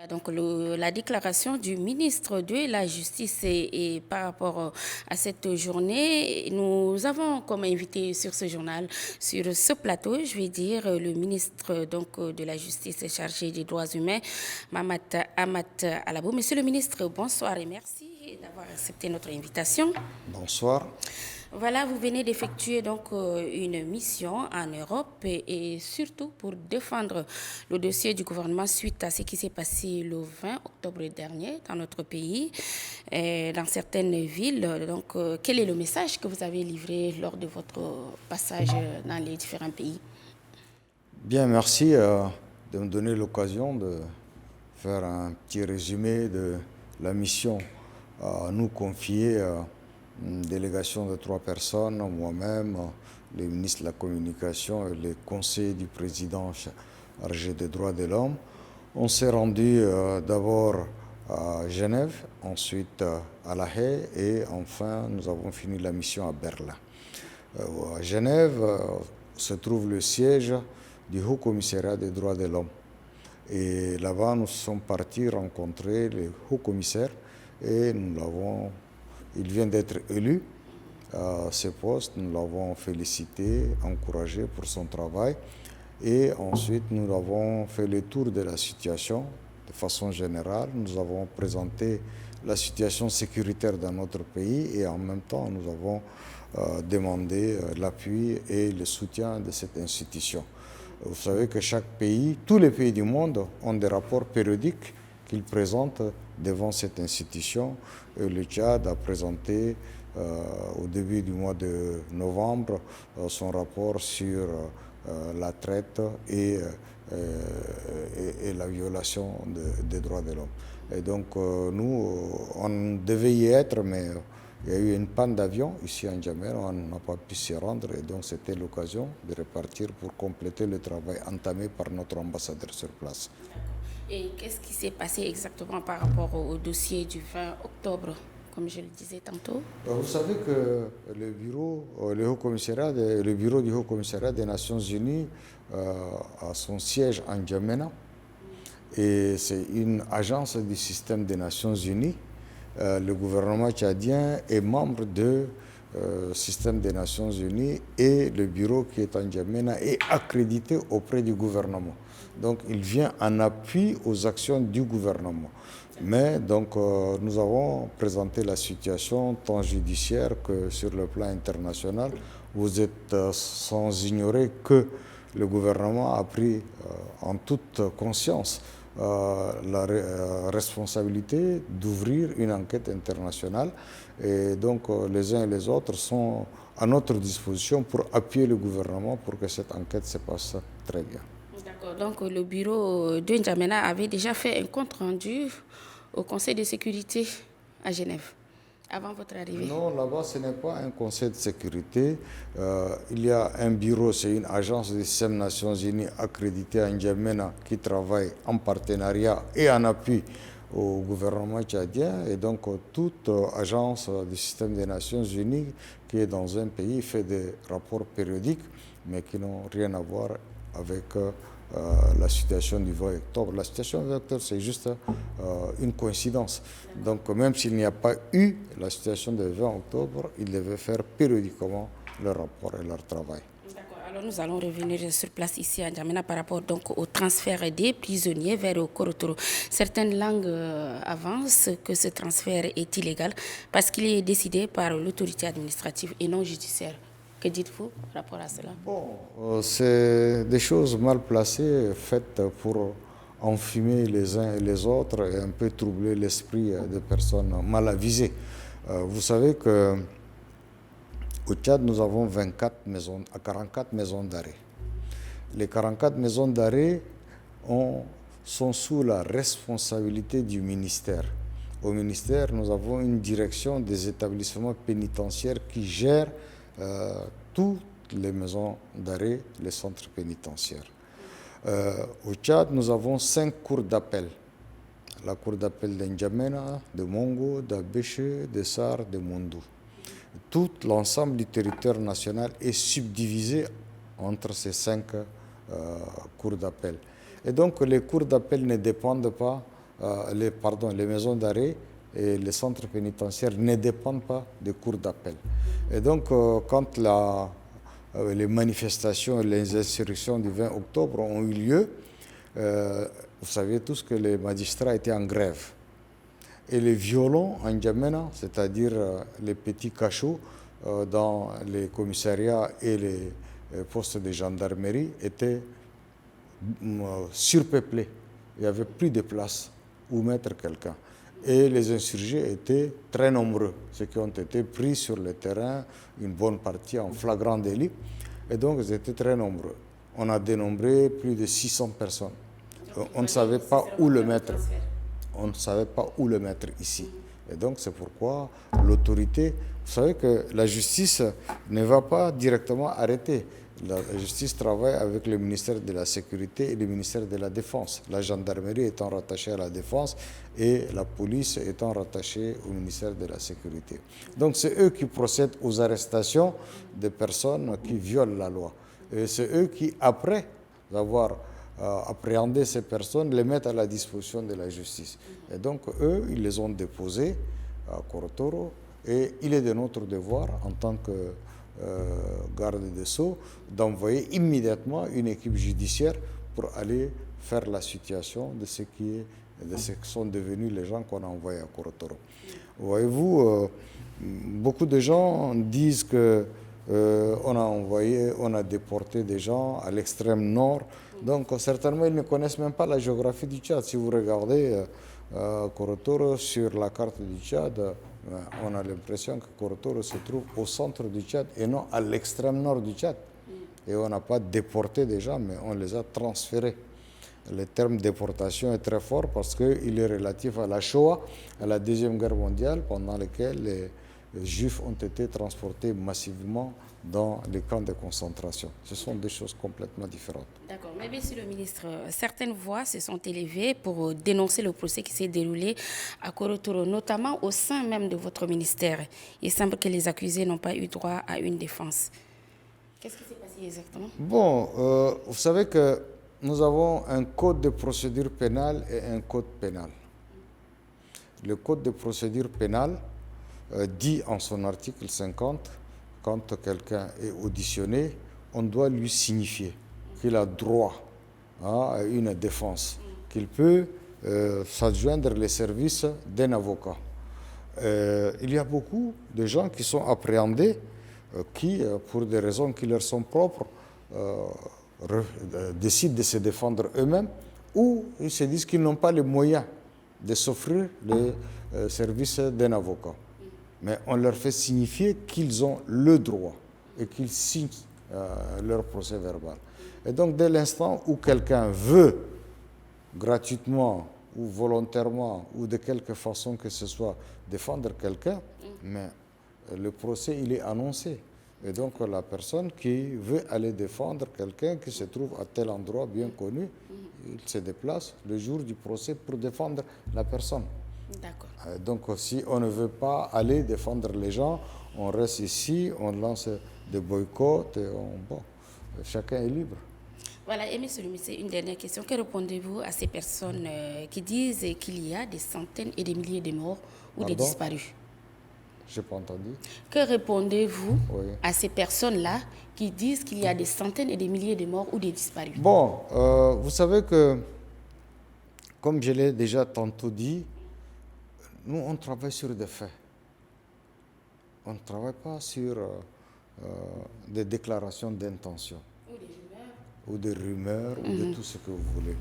Donc la déclaration du ministre de la Justice et par rapport à cette journée, nous avons comme invité sur ce journal, sur ce plateau, je vais dire, le ministre de la Justice chargé des droits humains, Mamat Amat Alabou. Monsieur le ministre, bonsoir et merci d'avoir accepté notre invitation. Bonsoir. Voilà, vous venez d'effectuer une mission en Europe et surtout pour défendre le dossier du gouvernement suite à ce qui s'est passé le 20 octobre dernier dans notre pays, dans certaines villes. Donc, quel est le message que vous avez livré lors de votre passage dans les différents pays? Bien, merci de me donner l'occasion de faire un petit résumé de la mission à nous confier. Une délégation de 3 personnes, moi-même, le ministre de la Communication et les conseillers du président chargé des droits de l'homme. On s'est rendu d'abord à Genève, ensuite à La Haye et enfin nous avons fini la mission à Berlin. À Genève se trouve le siège du Haut Commissariat des droits de l'homme. Et là-bas, nous sommes partis rencontrer le Haut Commissaire et il vient d'être élu à ce poste. Nous l'avons félicité, encouragé pour son travail. Et ensuite, nous avons fait le tour de la situation de façon générale. Nous avons présenté la situation sécuritaire dans notre pays et en même temps, nous avons demandé l'appui et le soutien de cette institution. Vous savez que chaque pays, tous les pays du monde ont des rapports périodiques qu'ils présentent devant cette institution. Et le Tchad a présenté au début du mois de novembre son rapport sur la traite et la violation des droits de l'homme. Et donc nous, on devait y être, mais il y a eu une panne d'avion ici en Djamena, on n'a pas pu s'y rendre et donc c'était l'occasion de repartir pour compléter le travail entamé par notre ambassadeur sur place. Et qu'est-ce qui s'est passé exactement par rapport au dossier du 20 octobre, comme je le disais tantôt? Vous savez que le bureau du Haut Commissariat des Nations Unies a son siège en Djamena et c'est une agence du système des Nations Unies. Le gouvernement tchadien est membre du système des Nations Unies et le bureau qui est en Djamena est accrédité auprès du gouvernement. Donc il vient en appui aux actions du gouvernement. Mais donc nous avons présenté la situation tant judiciaire que sur le plan international. Vous êtes sans ignorer que le gouvernement a pris en toute conscience la responsabilité d'ouvrir une enquête internationale. Et donc les uns et les autres sont à notre disposition pour appuyer le gouvernement pour que cette enquête se passe très bien. D'accord. Donc, le bureau de N'Djamena avait déjà fait un compte rendu au Conseil de sécurité à Genève avant votre arrivée. Non, là-bas, ce n'est pas un conseil de sécurité. Il y a un bureau, c'est une agence du système des Nations Unies accréditée à N'Djamena qui travaille en partenariat et en appui au gouvernement tchadien. Et donc, toute agence du système des Nations Unies qui est dans un pays fait des rapports périodiques, mais qui n'ont rien à voir avec la situation du 20 octobre. La situation du 20 octobre, c'est juste une coïncidence. Donc, même s'il n'y a pas eu la situation du 20 octobre, ils devaient faire périodiquement leur rapport et leur travail. D'accord. Alors, nous allons revenir sur place ici à N'Djamena par rapport au transfert des prisonniers vers Korotoro. Certaines langues avancent que ce transfert est illégal parce qu'il est décidé par l'autorité administrative et non judiciaire. Que dites-vous par rapport à cela? Bon, c'est des choses mal placées, faites pour enfumer les uns et les autres et un peu troubler l'esprit des personnes mal avisées. Vous savez que au Tchad, nous avons 44 maisons d'arrêt. Les 44 maisons d'arrêt sont sous la responsabilité du ministère. Au ministère, nous avons une direction des établissements pénitentiaires qui gère toutes les maisons d'arrêt, les centres pénitentiaires. Au Tchad, nous avons 5 cours d'appel. La cour d'appel d'N'Djamena, de Mongo, d'Abéché, de Sar, de Mondou. Tout l'ensemble du territoire national est subdivisé entre ces 5 cours d'appel. Et donc les cours d'appel ne dépendent pas les maisons d'arrêt et les centres pénitentiaires ne dépendent pas des cours d'appel. Et donc, quand les manifestations et les insurrections du 20 octobre ont eu lieu, vous savez tous que les magistrats étaient en grève. Et les violons en N'Djamena, c'est-à-dire les petits cachots dans les commissariats et les postes de gendarmerie, étaient surpeuplés. Il n'y avait plus de place où mettre quelqu'un. Et les insurgés étaient très nombreux, ceux qui ont été pris sur le terrain, une bonne partie en flagrant délit. Et donc, ils étaient très nombreux. On a dénombré plus de 600 personnes. On ne savait pas où le mettre. On ne savait pas où le mettre ici. Et donc, c'est pourquoi l'autorité... Vous savez que la justice ne va pas directement arrêter. La justice travaille avec le ministère de la Sécurité et le ministère de la Défense. La gendarmerie étant rattachée à la Défense et la police étant rattachée au ministère de la Sécurité. Donc c'est eux qui procèdent aux arrestations des personnes qui violent la loi. Et c'est eux qui, après avoir appréhendé ces personnes, les mettent à la disposition de la justice. Et donc eux, ils les ont déposés à Korotoro et il est de notre devoir en tant que garde des Sceaux, d'envoyer immédiatement une équipe judiciaire pour aller faire la situation de ce qui sont devenus les gens qu'on a envoyés à Korotoro. Voyez-vous, beaucoup de gens disent que on a déporté des gens à l'extrême nord. Donc certainement ils ne connaissent même pas la géographie du Tchad. Si vous regardez Korotoro sur la carte du Tchad, on a l'impression que Korotoro se trouve au centre du Tchad et non à l'extrême nord du Tchad. Et on n'a pas déporté des gens, mais on les a transférés. Le terme déportation est très fort parce qu'il est relatif à la Shoah, à la Deuxième Guerre mondiale, pendant laquelle les Juifs ont été transportés massivement dans les camps de concentration. Ce sont des choses complètement différentes. D'accord. Mais monsieur le ministre, certaines voix se sont élevées pour dénoncer le procès qui s'est déroulé à Korotoro, notamment au sein même de votre ministère. Il semble que les accusés n'ont pas eu droit à une défense. Qu'est-ce qui s'est passé exactement? Bon, vous savez que nous avons un code de procédure pénale et un code pénal. Le code de procédure pénale dit en son article 50, quand quelqu'un est auditionné, on doit lui signifier qu'il a droit à une défense, qu'il peut s'adjoindre les services d'un avocat. Il y a beaucoup de gens qui sont appréhendés, qui, pour des raisons qui leur sont propres, décident de se défendre eux-mêmes, ou ils se disent qu'ils n'ont pas les moyens de s'offrir les services d'un avocat. Mais on leur fait signifier qu'ils ont le droit et qu'ils signent leur procès verbal. Et donc, dès l'instant où quelqu'un veut, gratuitement ou volontairement ou de quelque façon que ce soit, défendre quelqu'un, mais le procès, il est annoncé. Et donc, la personne qui veut aller défendre quelqu'un qui se trouve à tel endroit bien connu, il se déplace le jour du procès pour défendre la personne. D'accord. Donc, si on ne veut pas aller défendre les gens, on reste ici, on lance des boycotts, et chacun est libre. Voilà, et monsieur le ministre, une dernière question. Que répondez-vous à ces personnes qui disent qu'il y a des centaines et des milliers de morts ou de disparus? Je n'ai pas entendu. Que répondez-vous à ces personnes-là qui disent qu'il y a des centaines et des milliers de morts ou de disparus? Bon, vous savez que, comme je l'ai déjà tantôt dit, nous, on travaille sur des faits. On ne travaille pas sur des déclarations d'intention. Ou des rumeurs, ou de tout ce que vous voulez.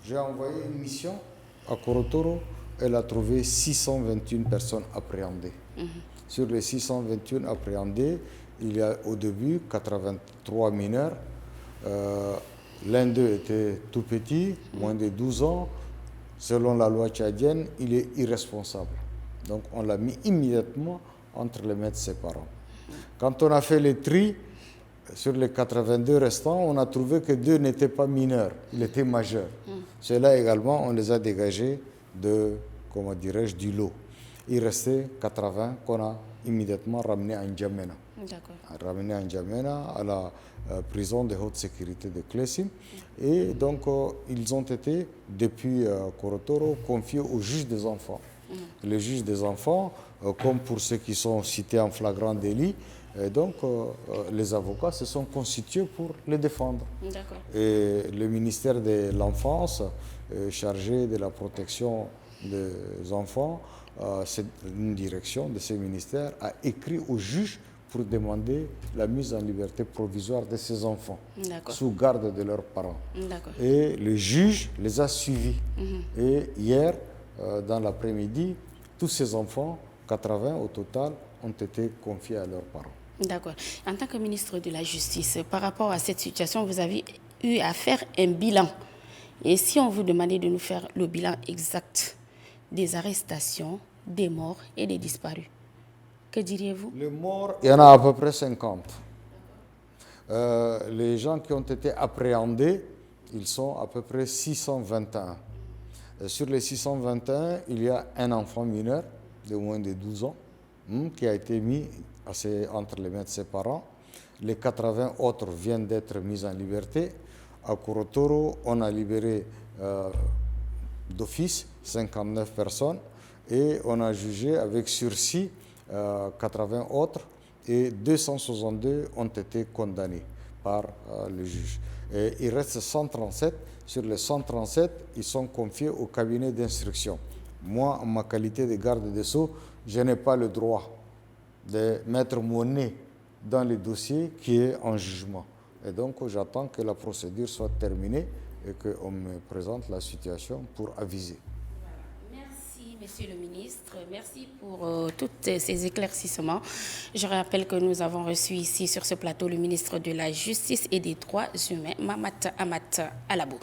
J'ai envoyé une mission à Korotoro. Elle a trouvé 621 personnes appréhendées. Sur les 621 appréhendés, il y a au début 83 mineurs. L'un d'eux était tout petit, moins de 12 ans. Selon la loi tchadienne, il est irresponsable. Donc on l'a mis immédiatement entre les mains de ses parents. Quand on a fait les tris, sur les 82 restants, on a trouvé que 2 n'étaient pas mineurs, ils étaient majeurs. Ceux-là également, on les a dégagés du lot. Il restait 80 qu'on a immédiatement ramenés à N'Djamena. D'accord. ramenés à N'Djamena, à la prison de haute sécurité de Klessim. Et donc, ils ont été, depuis Korotoro, confiés au juge des enfants. Le juge des enfants, comme pour ceux qui sont cités en flagrant délit, et donc les avocats se sont constitués pour les défendre. D'accord. Et le ministère de l'Enfance, chargé de la protection des enfants, c'est une direction de ce ministère, a écrit au juge pour demander la mise en liberté provisoire de ces enfants, sous garde de leurs parents. Et le juge les a suivis. Et hier, dans l'après-midi, tous ces enfants, 80 au total, ont été confiés à leurs parents. D'accord. En tant que ministre de la Justice, par rapport à cette situation, vous avez eu à faire un bilan. Et si on vous demandait de nous faire le bilan exact des arrestations, des morts et des disparus, que diriez-vous? Les morts, il y en a à peu près 50. Les gens qui ont été appréhendés, ils sont à peu près 621. Sur les 621, il y a un enfant mineur de moins de 12 ans qui a été mis entre les mains de ses parents. Les 80 autres viennent d'être mis en liberté. À Korotoro, on a libéré d'office 59 personnes et on a jugé avec sursis 80 autres et 262 ont été condamnés par le juge. Et il reste 137. Sur les 137, ils sont confiés au cabinet d'instruction. Moi, en ma qualité de garde des Sceaux, je n'ai pas le droit de mettre mon nez dans le dossier qui est en jugement. Et donc, j'attends que la procédure soit terminée et qu'on me présente la situation pour aviser. Merci, Monsieur le ministre. Merci pour tous ces éclaircissements. Je rappelle que nous avons reçu ici sur ce plateau le ministre de la Justice et des Droits humains, Mamat Amat Alabou.